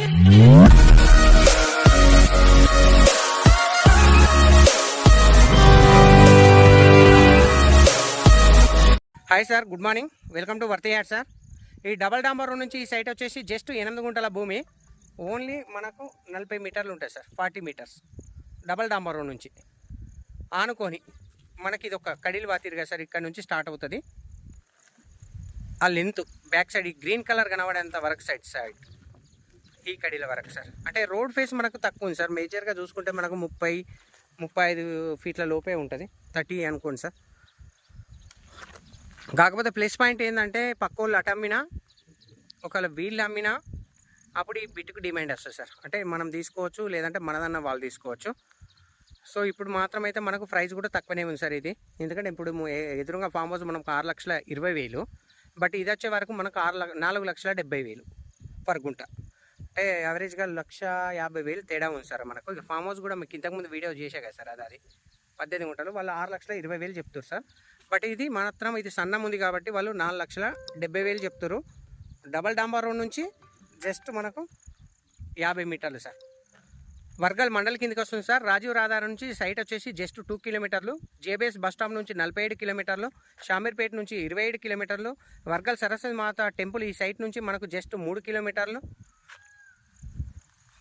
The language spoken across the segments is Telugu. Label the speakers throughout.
Speaker 1: Hi sir, good morning. Welcome to worthy ad sir. ఈ డబల్ డాంబర్ రోడ్ నుంచి ఈ సైట్ వచ్చేసి జస్ట్ 8 గుంటల భూమి. ఓన్లీ మనకు 40 మీటర్లు ఉంటాయి సార్, 40 మీటర్స్ డబల్ డాంబర్ రోడ్ నుంచి ఆనుకొని మనకి ఇది ఒక కడిలు వాతిరుగా సార్. ఇక్కడ నుంచి స్టార్ట్ అవుతుంది ఆ లెంత్ బ్యాక్ సైడ్ ఈ గ్రీన్ కలర్ కనబడేంత వరకు సైడ్ ఈ కడీల వరకు సార్. అంటే రోడ్ ఫేస్ మనకు తక్కువ ఉంది సార్. మేజర్గా చూసుకుంటే మనకు 30-35 ఫీట్ల లోపే ఉంటుంది, 30 అనుకోండి సార్. కాకపోతే ప్లస్ పాయింట్ ఏంటంటే పక్క వాళ్ళు అటు అమ్మినా ఒకవేళ వీళ్ళు అమ్మినా అప్పుడు ఈ బిట్టుకు డిమాండ్ వస్తుంది సార్. అంటే మనం తీసుకోవచ్చు, లేదంటే మనదన్న వాళ్ళు తీసుకోవచ్చు. సో ఇప్పుడు మాత్రం అయితే మనకు ప్రైస్ కూడా తక్కువనే ఉంది సార్ ఇది. ఎందుకంటే ఇప్పుడు ఎదురుగా ఫామ్ హౌస్ మనకు 6,20,000, బట్ ఇది వచ్చే వరకు మనకు 4,70,000 పర్ గుంట. అంటే యావరేజ్గా 1,50,000 తేడా ఉంది సార్ మనకు. ఇక ఫామ్ హౌస్ కూడా మీకు ఇంతకుముందు వీడియో చేసే కదా సార్, అది 18 గుంటలు, వాళ్ళు 6,20,000 చెప్తారు సార్. బట్ ఇది మాత్రం ఇది సన్నం ఉంది కాబట్టి వాళ్ళు 4,70,000 చెప్తారు. డబల్ డాంబర్ రోడ్ నుంచి జస్ట్ మనకు 50 మీటర్లు సార్. వర్గల్ మండల్ కిందకి వస్తుంది సార్. రాజీవ్ రహదారి నుంచి సైట్ వచ్చేసి జస్ట్ 2 కిలోమీటర్లు. జేబీఎస్ బస్ స్టాప్ నుంచి 47 కిలోమీటర్లు. షామీర్పేట నుంచి 27 కిలోమీటర్లు. వర్గల్ సరస్వతి మాత టెంపుల్ ఈ సైట్ నుంచి మనకు జస్ట్ 3 కిలోమీటర్లు.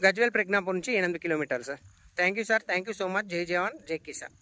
Speaker 1: గజ్వేల్ ప్రజ్ఞాపూర్ నుంచి 8 కిలోమీటర్లు sir. Thank you sir, thank you so much. జై జవాన్, జై కిసాన్.